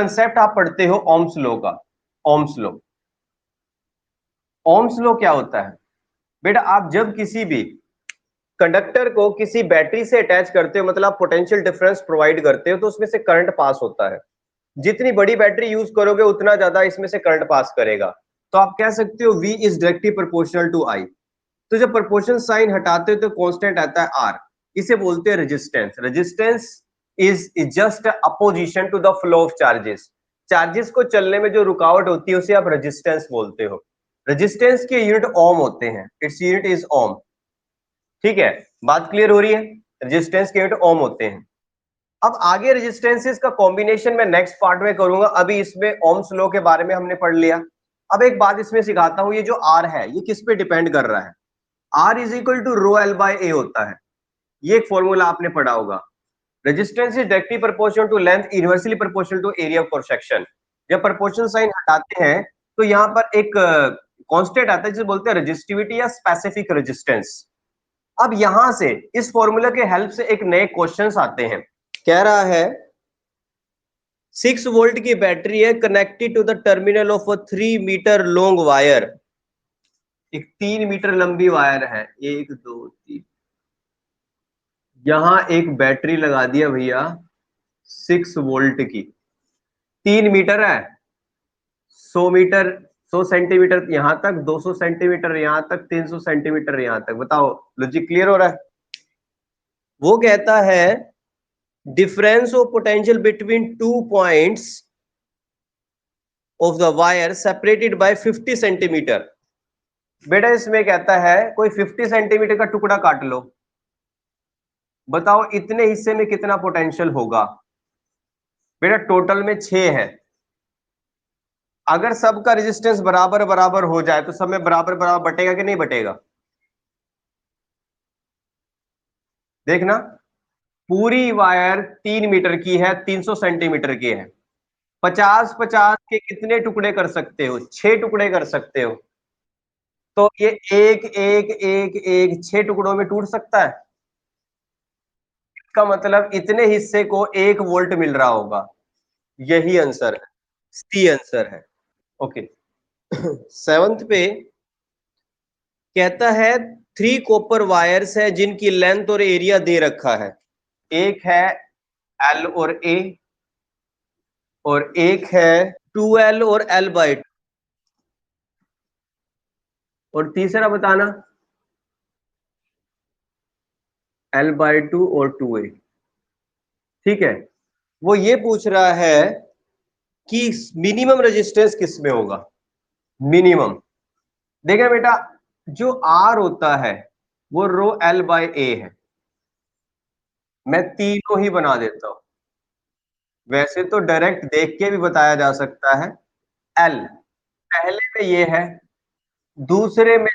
Concept आप पढ़ते हो ओम्स लॉ का। ओम्स लॉ, ओम्स लॉ क्या होता है बेटा? आप जब किसी भी कंडक्टर को किसी बैटरी से अटैच करते हो, मतलब पोटेंशियल डिफरेंस प्रोवाइड करते हो, तो उसमें से करंट पास होता है। जितनी बड़ी बैटरी यूज करोगे उतना ज्यादा इसमें से करंट पास करेगा। तो आप कह सकते हो V is directly proportional to I। तो जब प्रोपोर्शनल साइन हटाते हो तो कांस्टेंट आता है R, इसे बोलते हैं resistance. Resistance is just opposition to the flow of charges. Charges को चलने में जो रुकावट होती है उसे आप रेजिस्टेंस बोलते हो। रेजिस्टेंस के यूनिट ओम होते हैं, इट्स यूनिट इज ओम। ठीक है, बात क्लियर हो रही है? रेजिस्टेंस के यूनिट ओम होते हैं। अब आगे रेजिस्टेंसेस का कॉम्बिनेशन मैं नेक्स्ट पार्ट में करूंगा, अभी इसमें ओम्स लॉ के बारे में हमने पढ़ लिया। अब एक बात इसमें सिखाता हूं, ये जो R है ये किस पे डिपेंड कर रहा है? R is equal to rho L by A होता है। ये एक फॉर्मूला आपने पढ़ा होगा। Resistance is directly proportional to length inversely proportional to area of cross section. जब प्रोपोर्शनल साइन हटाते हैं तो यहाँ पर एक कांस्टेंट आता है जिसे बोलते हैं रेजिस्टिविटी या स्पेसिफिक रेजिस्टेंस। अब यहां से इस फॉर्मूला के हेल्प से एक नए क्वेश्चंस आते हैं। कह रहा है 6 वोल्ट की बैटरी है connected to the terminal of a 3 metre long wire. एक 3 मीटर लंबी वायर है, 1 2 3, यहां एक बैटरी लगा दिया भैया 6 वोल्ट की। 3 मीटर है, 100 मीटर, 100 सेंटीमीटर यहां तक, 200 सेंटीमीटर यहां तक, 300 सेंटीमीटर यहां तक। बताओ लॉजिक क्लियर हो रहा है? वो कहता है difference of potential between 2 points of the wire separated by 50 centimetre. बेटा इसमें कहता है कोई 50 सेंटीमीटर का टुकड़ा काट लो, बताओ इतने हिस्से में कितना पोटेंशियल होगा? बेटा टोटल में 6 है। अगर सबका रेजिस्टेंस बराबर बराबर हो जाए तो सब में बराबर बराबर बटेगा कि नहीं बटेगा? देखना, पूरी वायर 3 मीटर की है, 300 सेंटीमीटर की है। 50-50 के कितने टुकड़े कर सकते हो? 6 टुकड़े कर सकते हो। तो ये एक एक एक एक 6 टुकड़ों में टूट सकता है। इसका मतलब इतने हिस्से को 1 वोल्ट मिल रहा होगा। यही आंसर है, सी आंसर है। ओके। 7th पे कहता है 3 कॉपर वायर्स है जिनकी लेंथ और एरिया दे रखा है। एक है L और A, और एक है 2L और L/2, और तीसरा बताना L/2 और 2A। ठीक है, वो ये पूछ रहा है कि मिनिमम रेजिस्टेंस किस में होगा? मिनिमम देखा बेटा, जो R होता है वो रो L/A है। मैं तीनों ही बना देता हूं, वैसे तो डायरेक्ट देख के भी बताया जा सकता है। L पहले में ये है, दूसरे में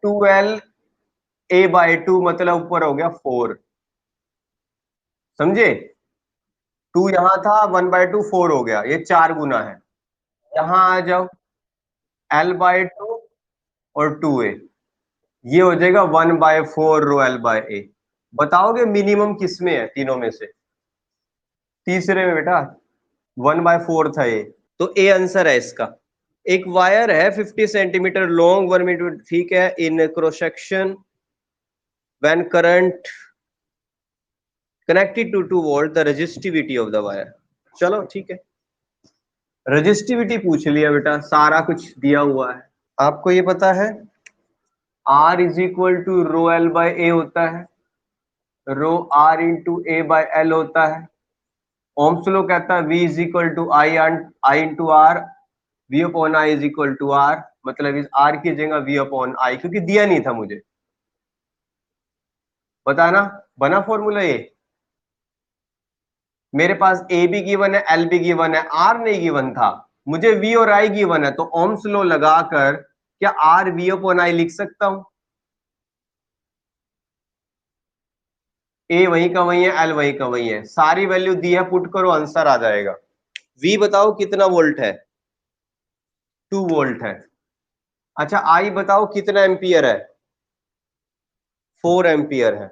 2L A/2, मतलब ऊपर हो गया 4। समझे? 2 यहां था, 1/2 4 हो गया, ये 4 गुना है। यहां आ जाओ, L/2 और 2A, ये हो जाएगा 1/4 रो L/A। बताओगे मिनिमम किस में है तीनों में से? तीसरे में बेटा, 1/4 था ये, तो ए आंसर है इसका। एक वायर है 50 सेंटीमीटर लॉन्ग, 1 मीटर, ठीक है, in cross section when current connected to 2 volt the resistivity of the wire. चलो ठीक है, रेजिस्टिविटी पूछ लिया बेटा, सारा कुछ दिया हुआ है। आपको ये पता है R is equal to rho L/A होता है, रो R इंटू A/L होता है। ओम्स लॉ कहता है V is equal to I into R, V upon I is equal to R, मतलब इस R की जगह V अपॉन I, क्योंकि दिया नहीं था मुझे। बताना बना फॉर्मूला ये? मेरे पास A भी गिवन है, L भी गिवन है, R नहीं गिवन था, मुझे V और I गिवन है। तो ओम्स लॉ लगाकर क्या R V अपॉन I लिख सकता हूं? A वही का वही है, L वही का वही है, सारी वैल्यू दी है, पुट करो आंसर आ जाएगा। V बताओ कितना वोल्ट है? 2 वोल्ट है। अच्छा I बताओ कितना एम्पियर है? 4 एम्पियर है।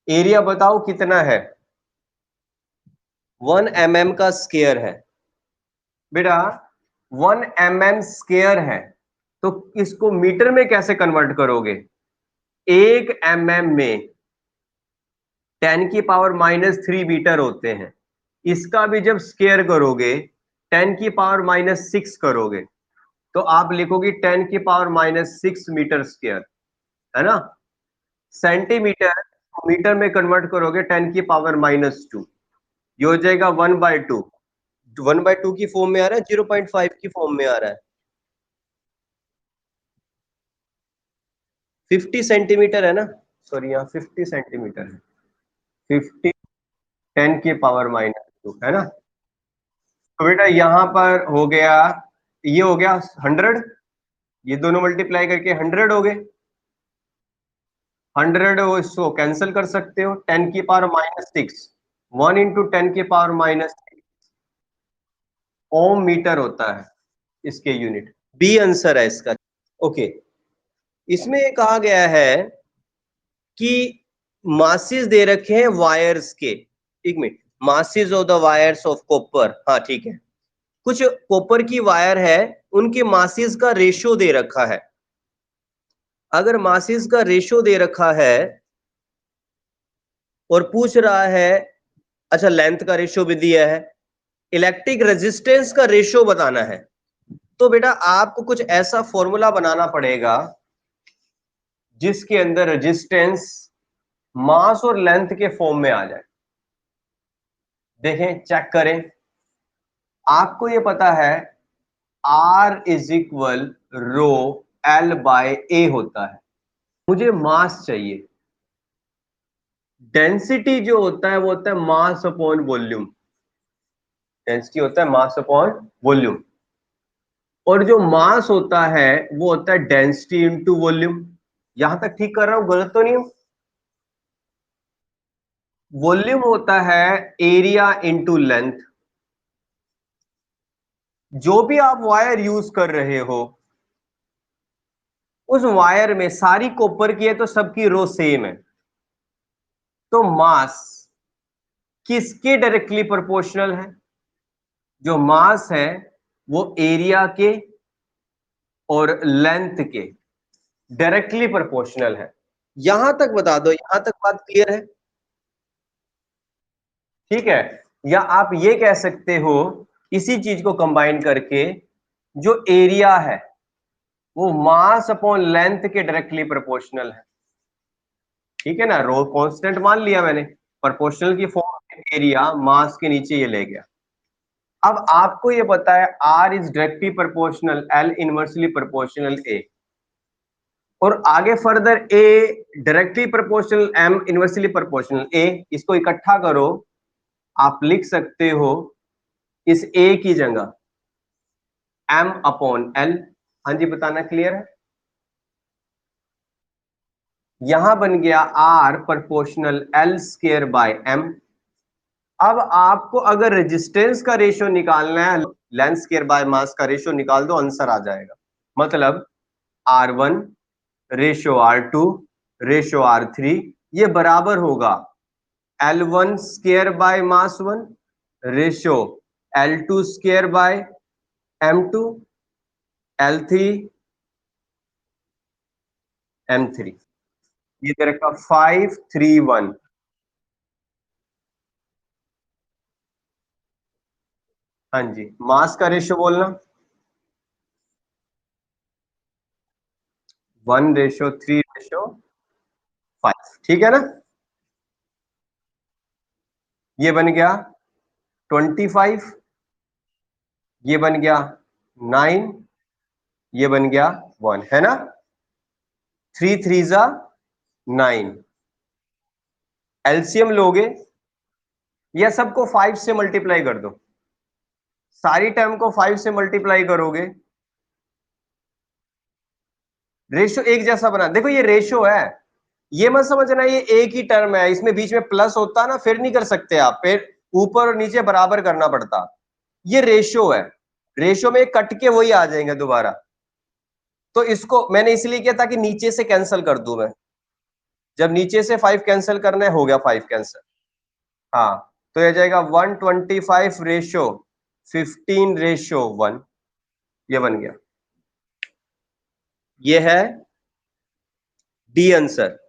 एरिया बताओ कितना है? 1 mm का स्क्वायर है। बेटा 1 mm² है, तो इसको मीटर में कैसे कन्वर्ट करोगे? 1 mm में 10⁻³ मीटर होते हैं। इसका भी जब स्केयर करोगे 10⁻⁻6 करोगे, तो आप लिखोगे 10⁻⁻6 मीटर स्क्वायर, है ना। सेंटीमीटर मीटर में कन्वर्ट करोगे 10⁻⁻2, ये हो जाएगा 1/2। 1/2 की फॉर्म में आ रहा है, 0.5 की फॉर्म में आ रहा है। 50 सेंटीमीटर है ना, सॉरी यहाँ 50 सेंटीमीटर है, 50 10⁻⁻2 है ना। तो बेटा यहाँ पर हो गया, ये हो गया 100, ये दोनों मल्टीप्लाई करके 100 हो गए। 100 हो, इसको कैंसिल कर सकते हो, 10⁻⁻6, 1 इंटू 10⁻⁻6 ओम मीटर होता है इसके यूनिट। बी आंसर है इसका। ओके, इसमें कहा गया है कि मासेस दे रखे हैं वायर्स के, एक minute, masses of the wires of copper, हाँ ठीक है, कुछ कॉपर की वायर है, उनके मासेस का रेशियो दे रखा है। अगर मासेस का रेशियो दे रखा है और पूछ रहा है, अच्छा लेंथ का रेशियो भी दिया है, इलेक्ट्रिक रेजिस्टेंस का रेशियो बताना है, तो बेटा आपको कुछ ऐसा फॉर्मूला बनाना पड़ेगा जिसके अंदर रेजिस्टेंस मास और लेंथ के फॉर्म में आ जाए। देखें, चेक करें, आपको ये पता है R is equal rho L by A होता है, मुझे मास चाहिए। डेंसिटी जो होता है वो होता है मास अपॉन वॉल्यूम, डेंसिटी होता है मास अपॉन वॉल्यूम, और जो मास होता है वो होता है डेंसिटी इंटू वॉल्यूम। यहां तक ठीक कर रहा हूं, गलत तो नहीं हूं? वॉल्यूम होता है एरिया इंटू लेंथ। जो भी आप वायर यूज कर रहे हो, उस वायर में सारी कॉपर की है तो सबकी रो सेम है, तो मास किसके डायरेक्टली प्रोपोर्शनल है? जो मास है वो एरिया के और लेंथ के डायरेक्टली प्रोपोर्शनल है। यहां तक बता दो, यहां तक बात क्लियर है? ठीक है, या आप ये कह सकते हो इसी चीज को कंबाइन करके, जो एरिया है वो मास अपॉन लेंथ के डायरेक्टली प्रोपोर्शनल है। ठीक है ना, रो कांस्टेंट मान लिया मैंने, प्रोपोर्शनल की फॉर्म, एरिया मास के नीचे ये ले गया। अब आपको ये पता है R is directly proportional L inversely proportional A, और आगे further A directly proportional M inversely proportional A, इसको इकट्ठा करो, आप लिख सकते हो इस A की जगह M अपॉन L। हाँ जी, बताना क्लियर है? यहां बन गया R proportional L square by M। अब आपको अगर रेजिस्टेंस का रेशियो निकालना है, लेंथ स्क्वायर बाय मास का रेशियो निकाल दो, आंसर आ जाएगा। मतलब R1 ratio R2 ratio R3 ये बराबर होगा L1 square by mass 1 ratio L2 square by M2 L3 M3। ये दे रखा 531। हाँ जी, मास का रेशियो बोलना 1:3:5, ठीक है ना। ये बन गया 25, ये बन गया 9, ये बन गया 1, है ना। 3 3 9, एलसीएम लोगे या सबको 5 से मल्टीप्लाई कर दो, सारी टर्म को 5 से मल्टीप्लाई करोगे, रेशियो एक जैसा बना। देखो ये रेशियो है, ये मत समझना ये एक ही टर्म है, इसमें बीच में प्लस होता ना फिर नहीं कर सकते आप, फिर ऊपर और नीचे बराबर करना पड़ता। ये रेशियो है, रेशियो में कट के वही आ जाएंगे दोबारा, तो इसको मैंने इसलिए किया ताकि नीचे से कैंसिल कर दूं मैं, जब नीचे से 5 कैंसिल करना है, हो गया 5 कैंसिल। हाँ, तो ये जाएगा 125 रेशियो 15:1, ये बन गया। ये है डी आंसर।